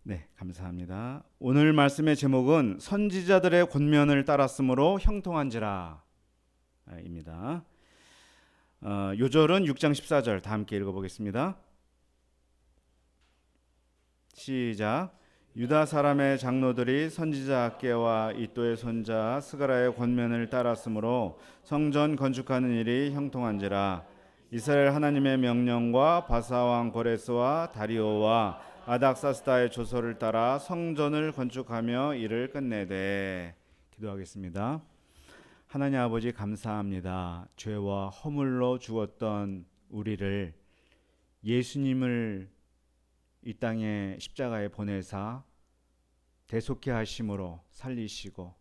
네, 감사합니다. 오늘 말씀의 제목은 선지자들의 권면을 따랐으므로 형통한지라 입니다. 요절은 6장 14절 다 함께 읽어보겠습니다. 시작. 유다 사람의 장로들이 선지자 학개와 이도의 손자 스가랴의 권면을 따랐으므로 성전 건축하는 일이 형통한지라. 이스라엘 하나님의 명령과 바사왕 고레스와 다리오와 아닥사스다의 조서를 따라 성전을 건축하며 일을 끝내되. 기도하겠습니다. 하나님 아버지 감사합니다. 죄와 허물로 죽었던 우리를 예수님을 이 땅에 십자가에 보내사 대속케 하심으로 살리시고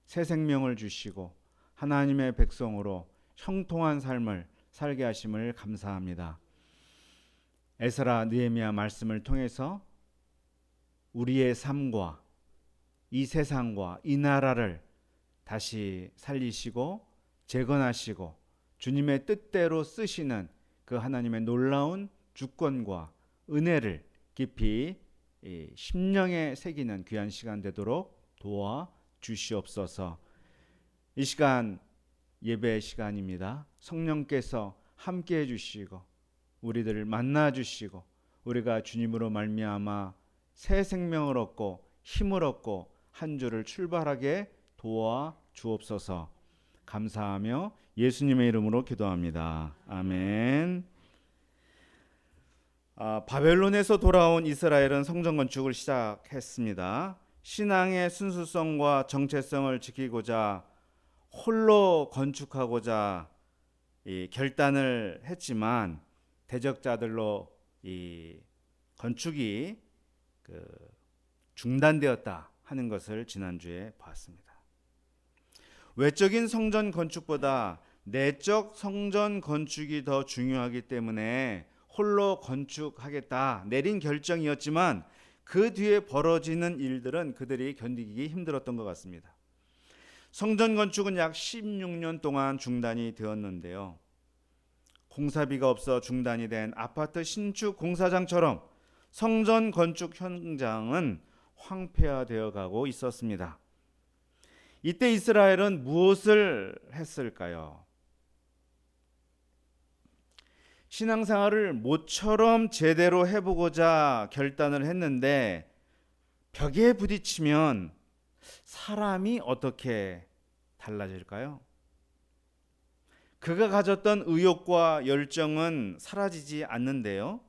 새 생명을 주시고 하나님의 백성으로 형통한 삶을 살게 하심을 감사합니다. 에스라 느헤미야 말씀을 통해서 우리의 삶과 이 세상과 이 나라를 다시 살리시고 재건하시고 주님의 뜻대로 쓰시는 그 하나님의 놀라운 주권과 은혜를 깊이 심령에 새기는 귀한 시간 되도록 도와 주시옵소서. 이 시간 예배 시간입니다. 성령께서 함께해 주시고 우리들을 만나 주시고 우리가 주님으로 말미암아 새 생명을 얻고 힘을 얻고 한 주를 출발하게 도와 주옵소서. 감사하며 예수님의 이름으로 기도합니다. 아멘. 바벨론에서 돌아온 이스라엘은 성전 건축을 시작했습니다. 신앙의 순수성과 정체성을 지키고자 홀로 건축하고자 결단을 했지만 대적자들로 이 건축이 중단되었다 하는 것을 지난주에 봤습니다. 외적인 성전 건축보다 내적 성전 건축이 더 중요하기 때문에 홀로 건축하겠다 내린 결정이었지만 그 뒤에 벌어지는 일들은 그들이 견디기 힘들었던 것 같습니다. 성전 건축은 약 16년 동안 중단이 되었는데요. 공사비가 없어 중단이 된 아파트 신축 공사장처럼 성전 건축 현장은 황폐화되어 가고 있었습니다. 이때 이스라엘은 무엇을 했을까요? 신앙생활을 모처럼 제대로 해보고자 결단을 했는데 벽에 부딪히면 사람이 어떻게 달라질까요? 그가 가졌던 의욕과 열정은 사라지지 않는데요.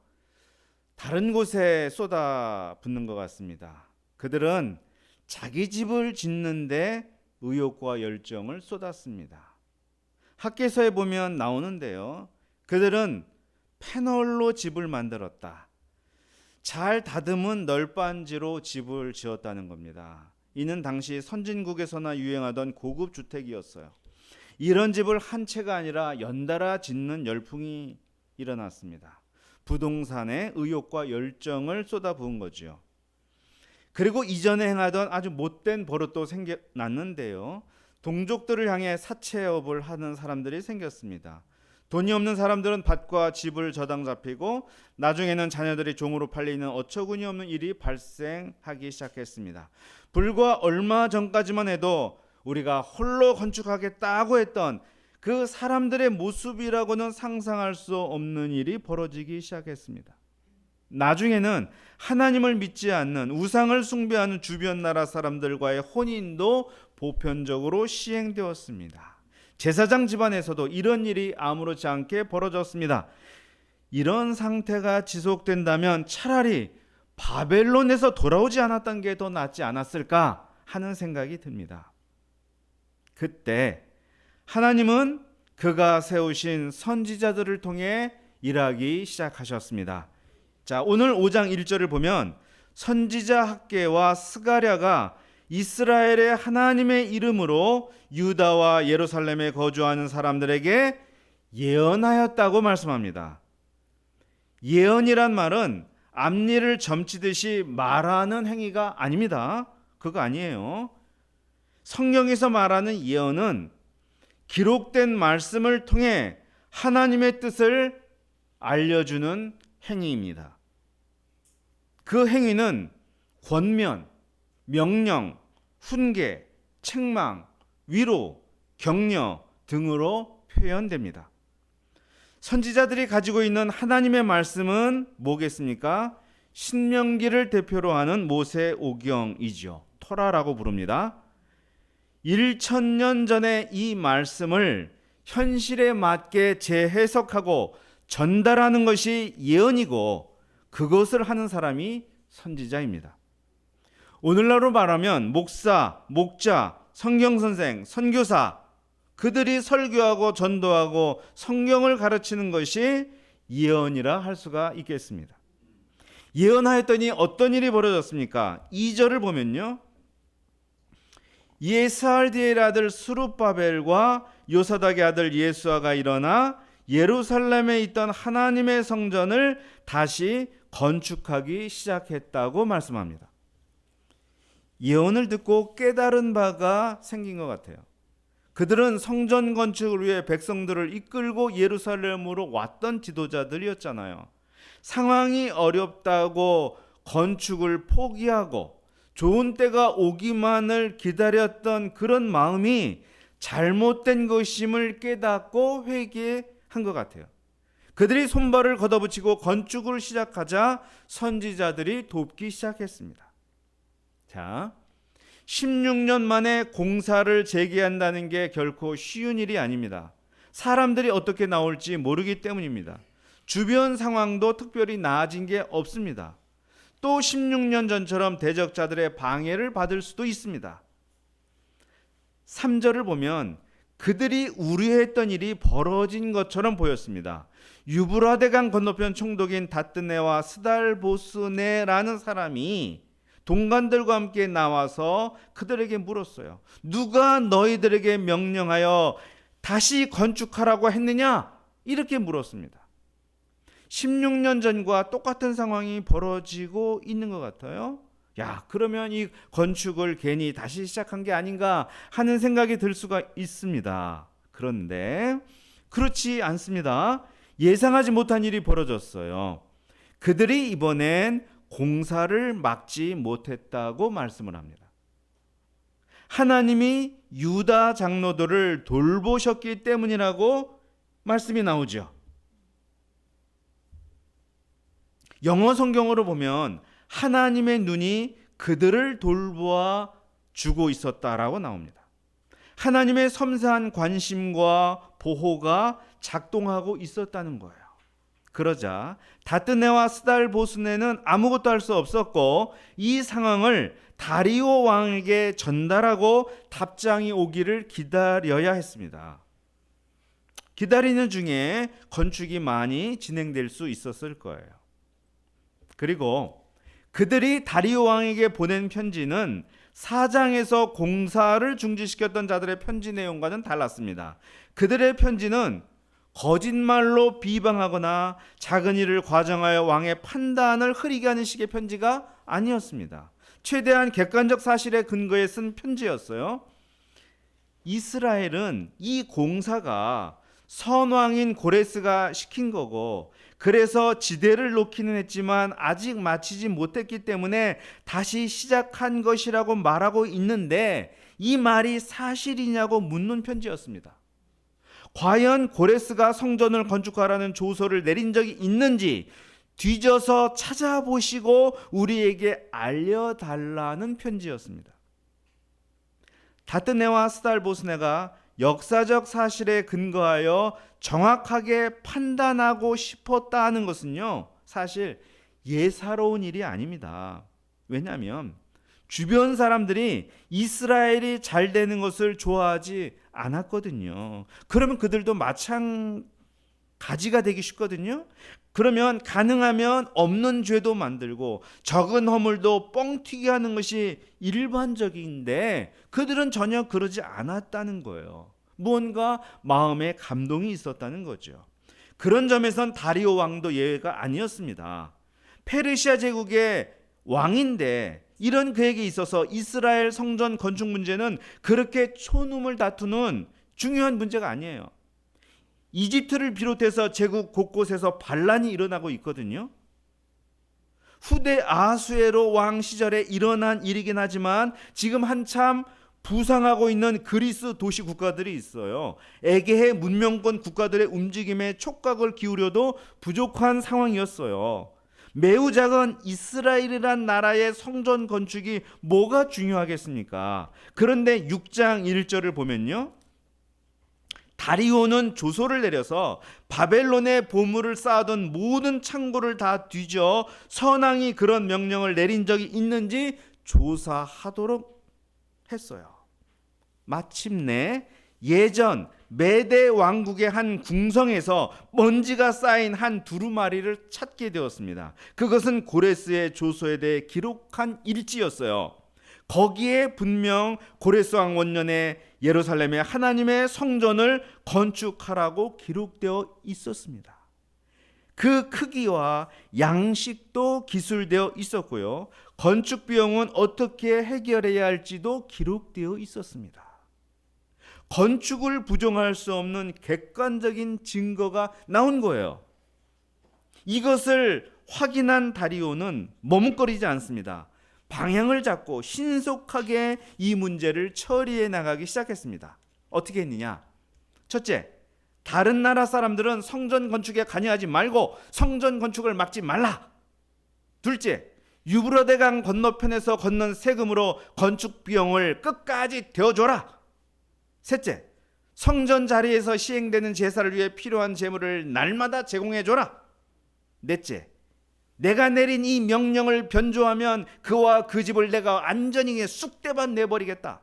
다른 곳에 쏟아붓는 것 같습니다. 그들은 자기 집을 짓는데 의욕과 열정을 쏟았습니다. 학개서에 보면 나오는데요. 그들은 패널로 집을 만들었다. 잘 다듬은 널빤지로 집을 지었다는 겁니다. 이는 당시 선진국에서나 유행하던 고급 주택이었어요. 이런 집을 한 채가 아니라 연달아 짓는 열풍이 일어났습니다. 부동산에 의욕과 열정을 쏟아부은 거죠. 그리고 이전에 행하던 아주 못된 버릇도 생겨났는데요. 동족들을 향해 사채업을 하는 사람들이 생겼습니다. 돈이 없는 사람들은 밭과 집을 저당 잡히고 나중에는 자녀들이 종으로 팔리는 어처구니 없는 일이 발생하기 시작했습니다. 불과 얼마 전까지만 해도 우리가 홀로 건축하겠다고 했던 그 사람들의 모습이라고는 상상할 수 없는 일이 벌어지기 시작했습니다. 나중에는 하나님을 믿지 않는 우상을 숭배하는 주변 나라 사람들과의 혼인도 보편적으로 시행되었습니다. 제사장 집안에서도 이런 일이 아무렇지 않게 벌어졌습니다. 이런 상태가 지속된다면 차라리 바벨론에서 돌아오지 않았던 게 더 낫지 않았을까 하는 생각이 듭니다. 그때 하나님은 그가 세우신 선지자들을 통해 일하기 시작하셨습니다. 자, 오늘 5장 1절을 보면 선지자 학개와 스가랴가 이스라엘의 하나님의 이름으로 유다와 예루살렘에 거주하는 사람들에게 예언하였다고 말씀합니다. 예언이란 말은 앞니를 점치듯이 말하는 행위가 아닙니다. 그거 아니에요. 성경에서 말하는 예언은 기록된 말씀을 통해 하나님의 뜻을 알려주는 행위입니다. 그 행위는 권면, 명령, 훈계, 책망, 위로, 격려 등으로 표현됩니다. 선지자들이 가지고 있는 하나님의 말씀은 뭐겠습니까? 신명기를 대표로 하는 모세오경이죠. 토라라고 부릅니다. 1000년 전에 이 말씀을 현실에 맞게 재해석하고 전달하는 것이 예언이고 그것을 하는 사람이 선지자입니다. 오늘날로 말하면 목사, 목자, 성경선생, 선교사 그들이 설교하고 전도하고 성경을 가르치는 것이 예언이라 할 수가 있겠습니다. 예언하였더니 어떤 일이 벌어졌습니까? 2절을 보면요. 예스알디엘의 아들 스룹바벨과 요사닥의 아들 예수아가 일어나 예루살렘에 있던 하나님의 성전을 다시 건축하기 시작했다고 말씀합니다. 예언을 듣고 깨달은 바가 생긴 것 같아요. 그들은 성전 건축을 위해 백성들을 이끌고 예루살렘으로 왔던 지도자들이었잖아요. 상황이 어렵다고 건축을 포기하고 좋은 때가 오기만을 기다렸던 그런 마음이 잘못된 것임을 깨닫고 회개한 것 같아요. 그들이 손발을 걷어붙이고 건축을 시작하자 선지자들이 돕기 시작했습니다. 자, 16년 만에 공사를 재개한다는 게 결코 쉬운 일이 아닙니다. 사람들이 어떻게 나올지 모르기 때문입니다. 주변 상황도 특별히 나아진 게 없습니다. 또 16년 전처럼 대적자들의 방해를 받을 수도 있습니다. 3절을 보면 그들이 우려했던 일이 벌어진 것처럼 보였습니다. 유브라데강 건너편 총독인 다뜨네와 스달보스네라는 사람이 동관들과 함께 나와서 그들에게 물었어요. 누가 너희들에게 명령하여 다시 건축하라고 했느냐? 이렇게 물었습니다. 16년 전과 똑같은 상황이 벌어지고 있는 것 같아요. 야, 그러면 이 건축을 괜히 다시 시작한 게 아닌가 하는 생각이 들 수가 있습니다. 그런데 그렇지 않습니다. 예상하지 못한 일이 벌어졌어요. 그들이 이번엔 공사를 막지 못했다고 말씀을 합니다. 하나님이 유다 장로들을 돌보셨기 때문이라고 말씀이 나오죠. 영어 성경으로 보면 하나님의 눈이 그들을 돌보아 주고 있었다라고 나옵니다. 하나님의 섬세한 관심과 보호가 작동하고 있었다는 거예요. 그러자 다뜨네와 스달보스네는 아무것도 할 수 없었고 이 상황을 다리오 왕에게 전달하고 답장이 오기를 기다려야 했습니다. 기다리는 중에 건축이 많이 진행될 수 있었을 거예요. 그리고 그들이 다리오 왕에게 보낸 편지는 사장에서 공사를 중지시켰던 자들의 편지 내용과는 달랐습니다. 그들의 편지는 거짓말로 비방하거나 작은 일을 과정하여 왕의 판단을 흐리게 하는 식의 편지가 아니었습니다. 최대한 객관적 사실에 근거해 쓴 편지였어요. 이스라엘은 이 공사가 선왕인 고레스가 시킨 거고 그래서 지대를 놓기는 했지만 아직 마치지 못했기 때문에 다시 시작한 것이라고 말하고 있는데 이 말이 사실이냐고 묻는 편지였습니다. 과연 고레스가 성전을 건축하라는 조서를 내린 적이 있는지 뒤져서 찾아보시고 우리에게 알려달라는 편지였습니다. 다뜨네와 스달보스네가 역사적 사실에 근거하여 정확하게 판단하고 싶었다 하는 것은요, 사실 예사로운 일이 아닙니다. 왜냐하면 주변 사람들이 이스라엘이 잘 되는 것을 좋아하지 않았거든요. 그러면 그들도 마찬가지가 되기 쉽거든요. 그러면 가능하면 없는 죄도 만들고 적은 허물도 뻥튀기 하는 것이 일반적인데 그들은 전혀 그러지 않았다는 거예요. 무언가 마음에 감동이 있었다는 거죠. 그런 점에선 다리오 왕도 예외가 아니었습니다. 페르시아 제국의 왕인데 이런 그에게 있어서 이스라엘 성전 건축 문제는 그렇게 촌음을 다투는 중요한 문제가 아니에요. 이집트를 비롯해서 제국 곳곳에서 반란이 일어나고 있거든요. 후대 아수에로 왕 시절에 일어난 일이긴 하지만 지금 한참 부상하고 있는 그리스 도시 국가들이 있어요. 에게해 문명권 국가들의 움직임에 촉각을 기울여도 부족한 상황이었어요. 매우 작은 이스라엘이란 나라의 성전 건축이 뭐가 중요하겠습니까? 그런데 6장 1절을 보면요, 다리오는 조서를 내려서 바벨론의 보물을 쌓아둔 모든 창고를 다 뒤져 선왕이 그런 명령을 내린 적이 있는지 조사하도록 했어요. 마침내 예전 메대 왕국의 한 궁성에서 먼지가 쌓인 한 두루마리를 찾게 되었습니다. 그것은 고레스의 조서에 대해 기록한 일지였어요. 거기에 분명 고레스 왕 원년에 예루살렘에 하나님의 성전을 건축하라고 기록되어 있었습니다. 그 크기와 양식도 기술되어 있었고요. 건축 비용은 어떻게 해결해야 할지도 기록되어 있었습니다. 건축을 부정할 수 없는 객관적인 증거가 나온 거예요. 이것을 확인한 다리오는 머뭇거리지 않습니다. 방향을 잡고 신속하게 이 문제를 처리해 나가기 시작했습니다. 어떻게 했느냐? 첫째, 다른 나라 사람들은 성전 건축에 관여하지 말고 성전 건축을 막지 말라. 둘째, 유브라데강 건너편에서 걷는 세금으로 건축 비용을 끝까지 대어줘라. 셋째, 성전 자리에서 시행되는 제사를 위해 필요한 재물을 날마다 제공해줘라. 넷째, 내가 내린 이 명령을 변조하면 그와 그 집을 내가 안전히 쑥대밭 내버리겠다.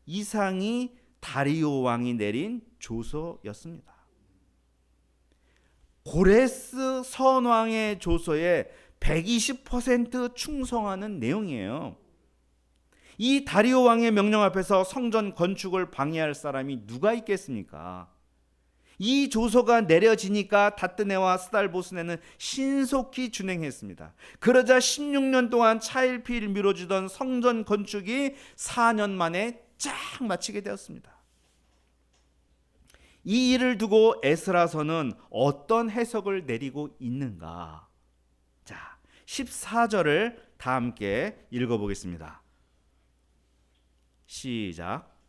이상이 다리오 왕이 내린 조서였습니다. 고레스 선왕의 조서에 120% 충성하는 내용이에요. 이 다리오 왕의 명령 앞에서 성전 건축을 방해할 사람이 누가 있겠습니까? 이 조서가 내려지니까 다뜨네와 스달보스네는 신속히 준행했습니다. 그러자 16년 동안 차일피일 미뤄지던 성전 건축이 4년 만에 쫙 마치게 되었습니다. 이 일을 두고 에스라서는 어떤 해석을 내리고 있는가? 자, 14절을 다 함께 읽어보겠습니다. 시작.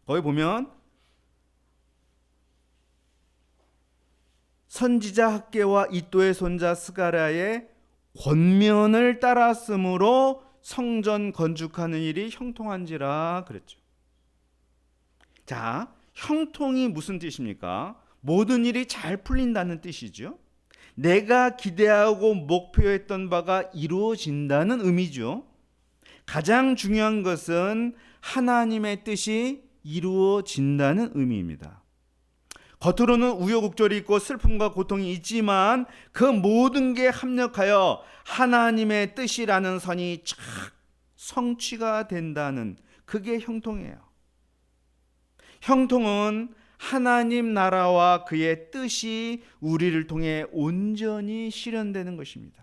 거기 보면 선지자 학개와 이도의 손자 스가랴의 권면을 따랐으므로 성전 건축하는 일이 형통한지라 그랬죠. 자, 형통이 무슨 뜻입니까? 모든 일이 잘 풀린다는 뜻이죠. 내가 기대하고 목표했던 바가 이루어진다는 의미죠. 가장 중요한 것은 하나님의 뜻이 이루어진다는 의미입니다. 겉으로는 우여곡절이 있고 슬픔과 고통이 있지만 그 모든 게 합력하여 하나님의 뜻이라는 선이 쫙 성취가 된다는, 그게 형통이에요. 형통은 하나님 나라와 그의 뜻이 우리를 통해 온전히 실현되는 것입니다.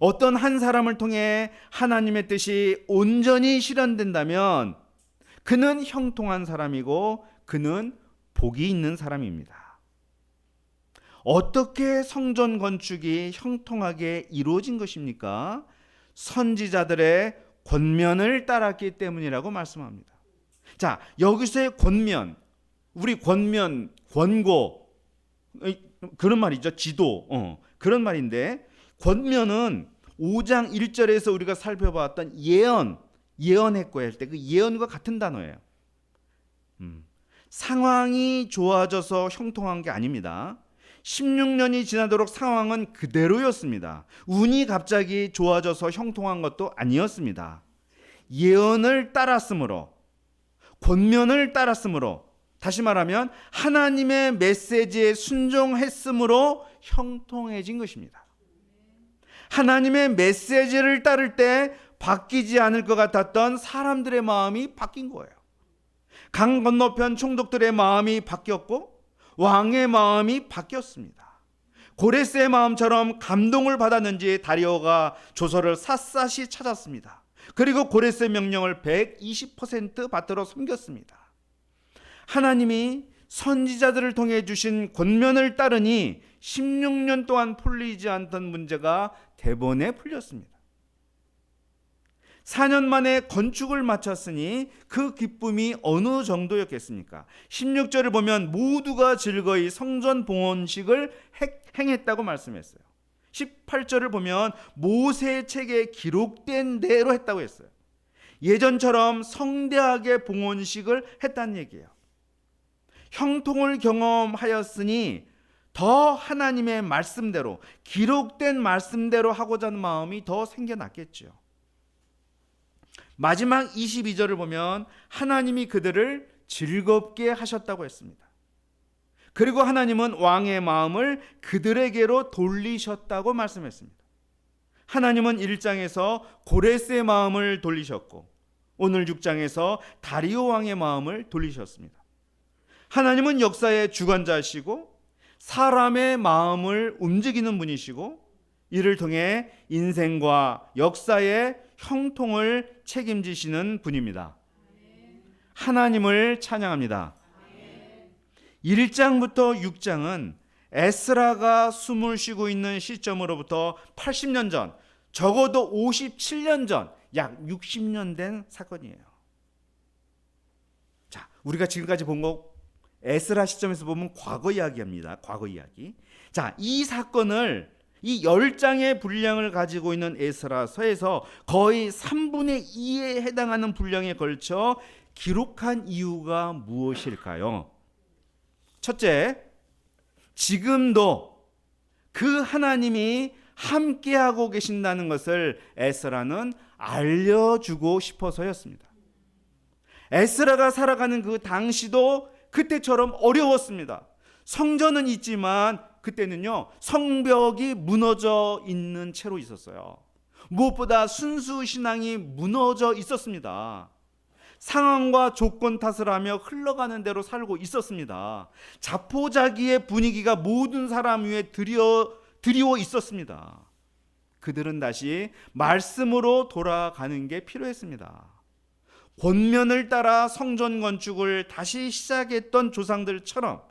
어떤 한 사람을 통해 하나님의 뜻이 온전히 실현된다면 그는 형통한 사람이고 그는 복이 있는 사람입니다. 어떻게 성전 건축이 형통하게 이루어진 것입니까? 선지자들의 권면을 따랐기 때문이라고 말씀합니다. 자, 여기서의 권면, 우리 권면, 권고, 그런 말이죠. 지도, 그런 말인데, 권면은 5장 1절에서 우리가 살펴봤던 예언했고 할 때 그 예언과 같은 단어예요. 상황이 좋아져서 형통한 게 아닙니다. 16년이 지나도록 상황은 그대로였습니다. 운이 갑자기 좋아져서 형통한 것도 아니었습니다. 예언을 따랐으므로, 권면을 따랐으므로, 다시 말하면 하나님의 메시지에 순종했으므로 형통해진 것입니다. 하나님의 메시지를 따를 때 바뀌지 않을 것 같았던 사람들의 마음이 바뀐 거예요. 강 건너편 총독들의 마음이 바뀌었고 왕의 마음이 바뀌었습니다. 고레스의 마음처럼 감동을 받았는지 다리오가 조서를 샅샅이 찾았습니다. 그리고 고레스의 명령을 120% 받들어 섬겼습니다. 하나님이 선지자들을 통해 주신 권면을 따르니 16년 동안 풀리지 않던 문제가 대번에 풀렸습니다. 4년 만에 건축을 마쳤으니 그 기쁨이 어느 정도였겠습니까? 16절을 보면 모두가 즐거이 성전 봉헌식을 행했다고 말씀했어요. 18절을 보면 모세의 책에 기록된 대로 했다고 했어요. 예전처럼 성대하게 봉헌식을 했다는 얘기예요. 형통을 경험하였으니 더 하나님의 말씀대로, 기록된 말씀대로 하고자 하는 마음이 더 생겨났겠죠. 마지막 22절을 보면 하나님이 그들을 즐겁게 하셨다고 했습니다. 그리고 하나님은 왕의 마음을 그들에게로 돌리셨다고 말씀했습니다. 하나님은 1장에서 고레스의 마음을 돌리셨고 오늘 6장에서 다리오 왕의 마음을 돌리셨습니다. 하나님은 역사의 주관자시고 사람의 마음을 움직이는 분이시고 이를 통해 인생과 역사의 형통을 책임지시는 분입니다. 하나님을 찬양합니다. 1장부터 6장은 에스라가 숨을 쉬고 있는 시점으로부터 80년 전, 적어도 57년 전, 약 60년 된 사건이에요. 자, 우리가 지금까지 본 거 에스라 시점에서 보면 과거 이야기입니다. 과거 이야기. 자, 이 사건을 이 10장의 분량을 가지고 있는 에스라서에서 거의 3분의 2에 해당하는 분량에 걸쳐 기록한 이유가 무엇일까요? 첫째, 지금도 그 하나님이 함께하고 계신다는 것을 에스라는 알려주고 싶어서였습니다. 에스라가 살아가는 그 당시도 그때처럼 어려웠습니다. 성전은 있지만 그때는요 성벽이 무너져 있는 채로 있었어요. 무엇보다 순수 신앙이 무너져 있었습니다. 상황과 조건 탓을 하며 흘러가는 대로 살고 있었습니다. 자포자기의 분위기가 모든 사람 위에 드리워 있었습니다. 그들은 다시 말씀으로 돌아가는 게 필요했습니다. 권면을 따라 성전 건축을 다시 시작했던 조상들처럼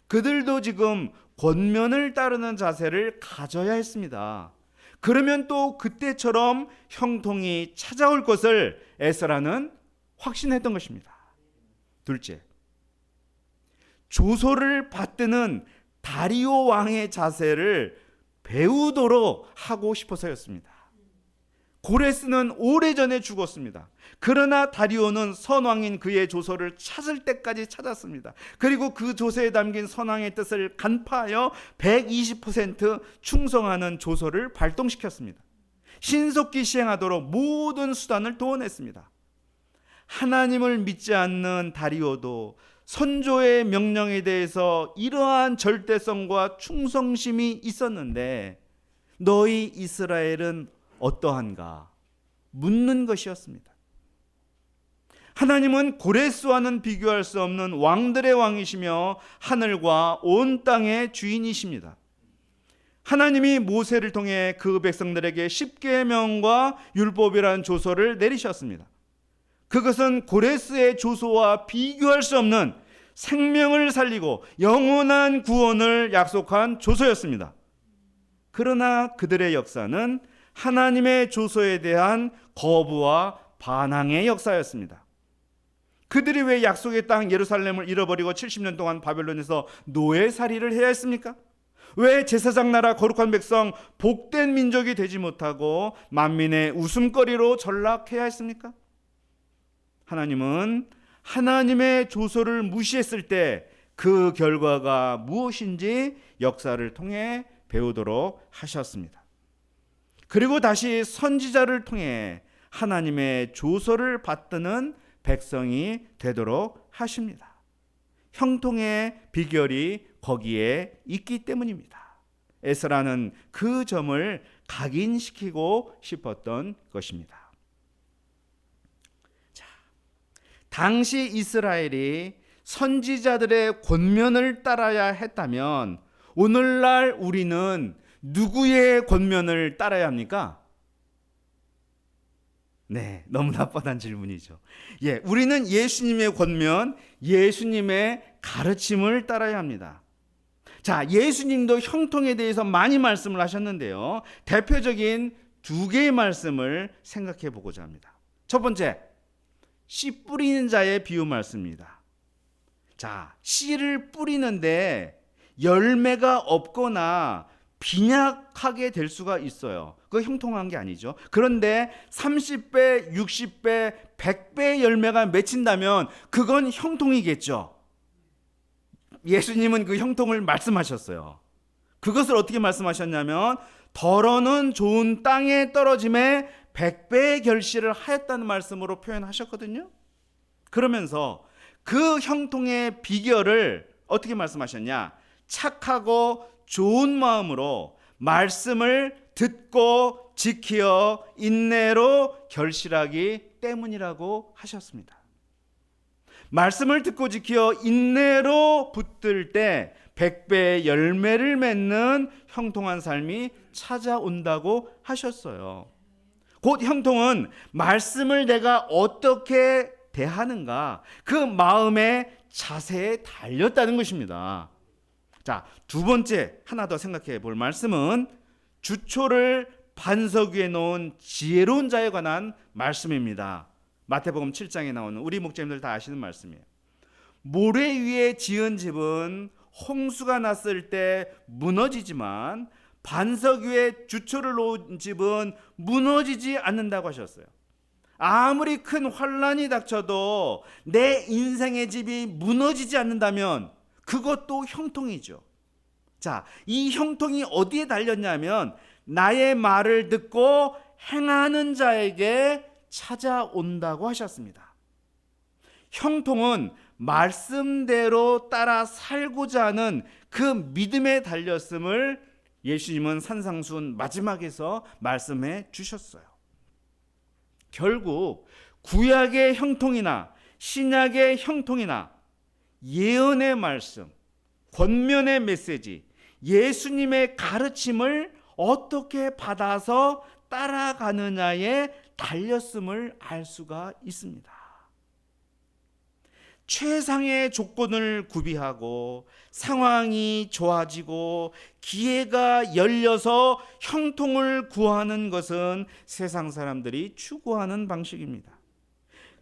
그들도 지금 권면을 따르는 자세를 가져야 했습니다. 그러면 또 그때처럼 형통이 찾아올 것을 에스라는 확신했던 것입니다. 둘째, 조소를 받드는 다리오 왕의 자세를 배우도록 하고 싶어서였습니다. 고레스는 오래전에 죽었습니다. 그러나 다리오는 선왕인 그의 조서를 찾을 때까지 찾았습니다. 그리고 그 조서에 담긴 선왕의 뜻을 간파하여 120% 충성하는 조서를 발동시켰습니다. 신속히 시행하도록 모든 수단을 동원했습니다. 하나님을 믿지 않는 다리오도 선조의 명령에 대해서 이러한 절대성과 충성심이 있었는데 너희 이스라엘은 어떠한가 묻는 것이었습니다. 하나님은 고레스와는 비교할 수 없는 왕들의 왕이시며 하늘과 온 땅의 주인이십니다. 하나님이 모세를 통해 그 백성들에게 십계명과 율법이라는 조서를 내리셨습니다. 그것은 고레스의 조서와 비교할 수 없는 생명을 살리고 영원한 구원을 약속한 조서였습니다. 그러나 그들의 역사는 하나님의 조서에 대한 거부와 반항의 역사였습니다. 그들이 왜 약속의 땅 예루살렘을 잃어버리고 70년 동안 바벨론에서 노예살이를 해야 했습니까? 왜 제사장 나라 거룩한 백성 복된 민족이 되지 못하고 만민의 웃음거리로 전락해야 했습니까? 하나님은 하나님의 조서를 무시했을 때 그 결과가 무엇인지 역사를 통해 배우도록 하셨습니다. 그리고 다시 선지자를 통해 하나님의 조서를 받드는 백성이 되도록 하십니다. 형통의 비결이 거기에 있기 때문입니다. 에스라는 그 점을 각인시키고 싶었던 것입니다. 자, 당시 이스라엘이 선지자들의 권면을 따라야 했다면 오늘날 우리는 누구의 권면을 따라야 합니까? 네, 너무나 뻔한 질문이죠. 우리는 예수님의 권면, 예수님의 가르침을 따라야 합니다. 자, 예수님도 형통에 대해서 많이 말씀을 하셨는데요. 대표적인 두 개의 말씀을 생각해 보고자 합니다. 첫 번째, 씨 뿌리는 자의 비유 말씀입니다. 자, 씨를 뿌리는데 열매가 없거나 빈약하게 될 수가 있어요. 그거 형통한 게 아니죠. 그런데 30배, 60배, 100배의 열매가 맺힌다면 그건 형통이겠죠. 예수님은 그 형통을 말씀하셨어요. 그것을 어떻게 말씀하셨냐면 덜어는 좋은 땅에 떨어짐에 100배의 결실을 하였다는 말씀으로 표현하셨거든요. 그러면서 그 형통의 비결을 어떻게 말씀하셨냐? 착하고 좋은 마음으로 말씀을 듣고 지키어 인내로 결실하기 때문이라고 하셨습니다. 말씀을 듣고 지키어 인내로 붙들 때 100배의 열매를 맺는 형통한 삶이 찾아온다고 하셨어요. 곧 형통은 말씀을 내가 어떻게 대하는가, 그 마음의 자세에 달렸다는 것입니다. 자, 두 번째 하나 더 생각해 볼 말씀은 주초를 반석 위에 놓은 지혜로운 자에 관한 말씀입니다. 마태복음 7장에 나오는, 우리 목자님들 다 아시는 말씀이에요. 모래 위에 지은 집은 홍수가 났을 때 무너지지만 반석 위에 주초를 놓은 집은 무너지지 않는다고 하셨어요. 아무리 큰 환란이 닥쳐도 내 인생의 집이 무너지지 않는다면 그것도 형통이죠. 자, 이 형통이 어디에 달렸냐면 나의 말을 듣고 행하는 자에게 찾아온다고 하셨습니다. 형통은 말씀대로 따라 살고자 하는 그 믿음에 달렸음을 예수님은 산상수훈 마지막에서 말씀해 주셨어요. 결국 구약의 형통이나 신약의 형통이나 예언의 말씀, 권면의 메시지, 예수님의 가르침을 어떻게 받아서 따라가느냐에 달렸음을 알 수가 있습니다. 최상의 조건을 구비하고 상황이 좋아지고 기회가 열려서 형통을 구하는 것은 세상 사람들이 추구하는 방식입니다.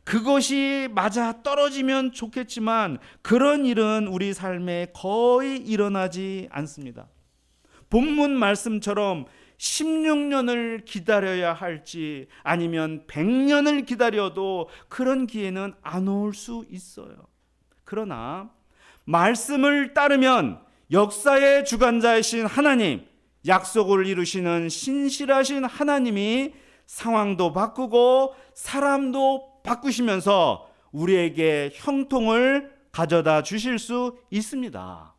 그것이 맞아 떨어지면 좋겠지만 그런 일은 우리 삶에 거의 일어나지 않습니다. 본문 말씀처럼 16년을 기다려야 할지 아니면 100년을 기다려도 그런 기회는 안 올 수 있어요. 그러나 말씀을 따르면 역사의 주관자이신 하나님, 약속을 이루시는 신실하신 하나님이 상황도 바꾸고 사람도 바꾸시면서 우리에게 형통을 가져다 주실 수 있습니다.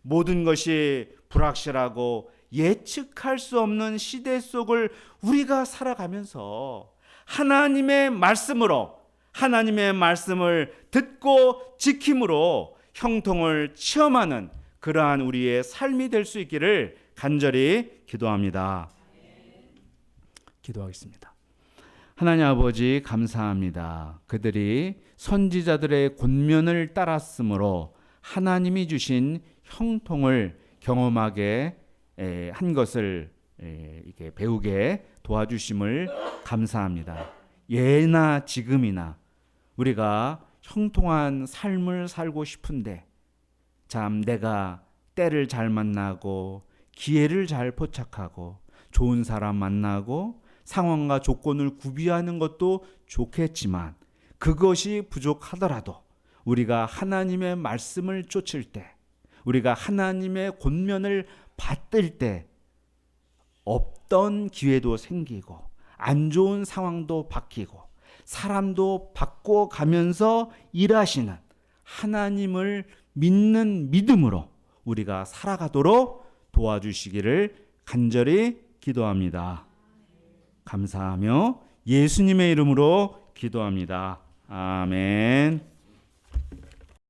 모든 것이 불확실하고 예측할 수 없는 시대 속을 우리가 살아가면서 하나님의 말씀으로, 하나님의 말씀을 듣고 지킴으로 형통을 체험하는 그러한 우리의 삶이 될 수 있기를 간절히 기도합니다. 기도하겠습니다. 하나님 아버지 감사합니다. 그들이 선지자들의 권면을 따랐으므로 하나님이 주신 형통을 경험하게 한 것을 이렇게 배우게 도와주심을 감사합니다. 예나 지금이나 우리가 형통한 삶을 살고 싶은데 참 내가 때를 잘 만나고 기회를 잘 포착하고 좋은 사람 만나고 상황과 조건을 구비하는 것도 좋겠지만 그것이 부족하더라도 우리가 하나님의 말씀을 쫓을 때, 우리가 하나님의 권면을 받들 때 없던 기회도 생기고 안 좋은 상황도 바뀌고 사람도 바꿔가면서 일하시는 하나님을 믿는 믿음으로 우리가 살아가도록 도와주시기를 간절히 기도합니다. 감사하며 예수님의 이름으로 기도합니다. 아멘.